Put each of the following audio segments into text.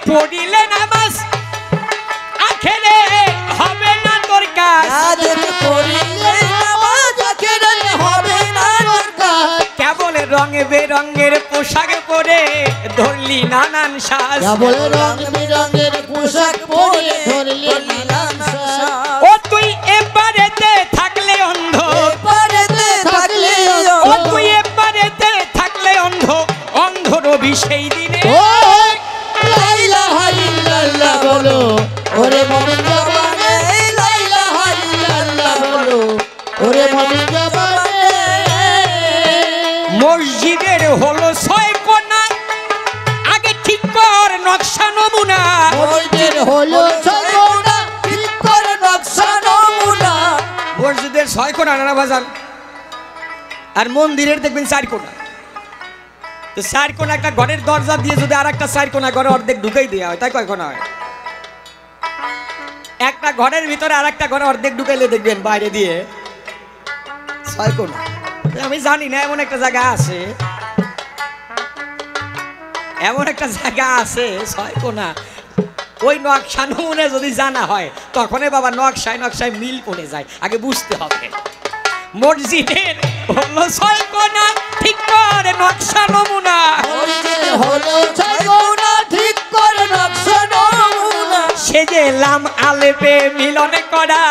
পড়িলে নামাজ আখেরে হবে না তোর কাজ পড়িলে নামাজ আখেরে হবে না তোর কাজ কেবল রঙে বেরঙের পোশাক পরে ধরলি নানান সাজ কেবল রং বেরঙের পোশাক পরে ধরলি নানান সাজ ও তুই এবারেতে থাকলে অন্ধ এবারেতে থাকলে ও তুই এবারেতে থাকলে অন্ধ অন্ধ রবি সেই দিনে ও লা ইলাহা ইল্লাল্লাহ বলো ওরে মুমিন জবানে লা ইলাহা ইল্লাল্লাহ বলো ওরে মুমিন জবানে মসজিদের হলো 6 কোণা আগে ঠিক কর নকশা নমুনা মসজিদের হলো 6 কোণা ঠিক কর নকশা নমুনা মসজিদের 6 কোণা না বাজান আর মন্দিরের দেখবেন 4 কোণা তো 4 কোণা একটা ঘরের দরজা দিয়ে যদি আরেকটা 4 কোণা ঘরে অর্ধেক ঢুকাই দেওয়া হয় তাই কয় কোণা হয় একটা ঘরের ভিতরে আরেকটা ঘরে অর্ধেক ঢুকাইলে দেখবেন বাইরে দিয়ে 6 কোণা আমি জানি না এমন একটা জায়গা আছে এমন একটা জায়গা আছে 6 কোণা ওই নকশা নমুনা যদি জানা হয় তখনই বাবা নকশায় মিল পড়ে যায় আগে বুঝতে হবে মসজিদের হলো 6 কোণা ঠিক করে নকশা নমুনা মসজিদের হলো 6 কোণা ঠিক করে নকশা নমুনা সেজেলাম আলেপে মিলন করা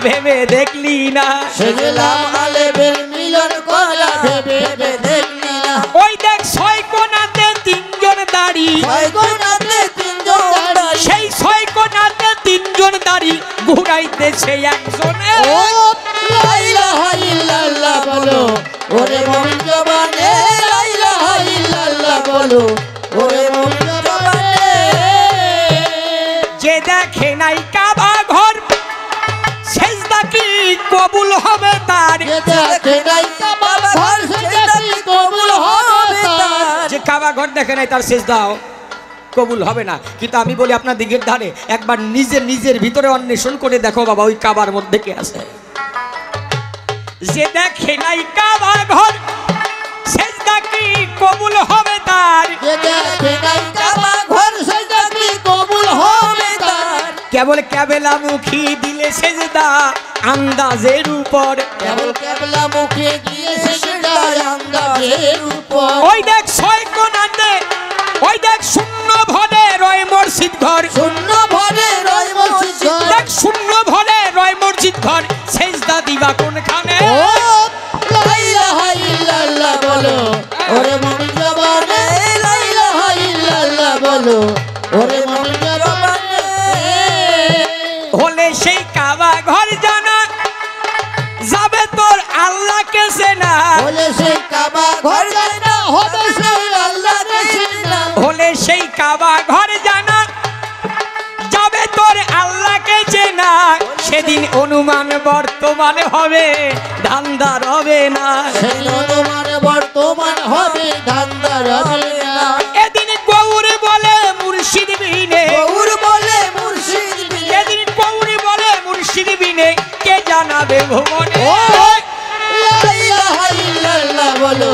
ভেবে দেখলি না সেজেলাম আলেবের মিলন করা ভেবে দেখলি না ওই দেখ 6 কোণাতে 3 জন দাঁড়ি 6 কোণাতে 3 জন দাঁড়ি সেই 6 কোণাতে 3 জন দাঁড়ি ঘুরাইতেছে একজনে ও লা ইলাহা ইল্লাল্লাহ বলো ওরে মুমিন জবানে লা ইলাহা ইল্লাল্লাহ বলো ওরে মুমিন জবানে যে দেখে নাই কাবা ঘর সেজদা কি কবুল হবে তার যে দেখে নাই কাবা ঘর সেজদা কি কবুল হবে তার যে কাবা ঘর দেখে নাই তার সেজদাও কবুল হবে না কিন্তু আমি বলি আপনার দিকের ধারে একবার নিজের ভিতরে অন্বেষণ করে দেখো বাবা ওই কাবার মধ্যে কে আছে যে দেখে নাই কাবা ঘর সেজদা কি কবুল হবে তার যে দেখে নাই কাবা ঘর সেজদা কি কবুল হবে তার কেবল কেবলা মুখী দিলে সেজদা আন্দাজের উপর কেবল কেবলা মুখে দিয়ে সেজদা আন্দাজের উপর ওই দেখ 6 কোণাতে ওই দেখ শূন্য ভরে রয় মসজিদ ঘর শূন্য ভরে রয় মসজিদ ঘর দেখ শূন্য ভরে রয় মসজিদ ঘর সেজদা দিবা কোনখানে ও লা ইলাহা ইল্লাল্লাহ বলো ওরে মুমিন জবানে লা ইলাহা ইল্লাল্লাহ বলো ওরে মুমিন জবানে হলে সেই কাবা ঘর জানা যাবে তোর আল্লাহকে চেনা বলে সেই কাবা ঘর যায় না হবে সেই আল্লাহকে চেনা হলে সেই কাবা ঘর জানা যাবে তোর আল্লাহকে চেনা সেদিন অনুমান বর্তমান হবে ধান্দা রবে না সেই অনুমান বর্তমান হবে ধান্দা রবে না এদিন গৌর বলে মুর্শিদ বিনে গৌর বলে মুর্শিদ বিনে এদিন গৌর বলে মুর্শিদ বিনে কে জানাবে ভুবনে ও লা ইলাহা ইল্লাল্লাহ বলো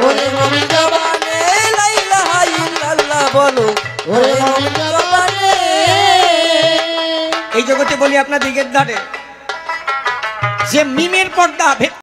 ওরে মুমিন জবানে লা ইলাহা ইল্লাল্লাহ বলো ওরে মুমিন জবানে এই জগতে বলি আপনার দিকের ধারে যে মিমের পর্দা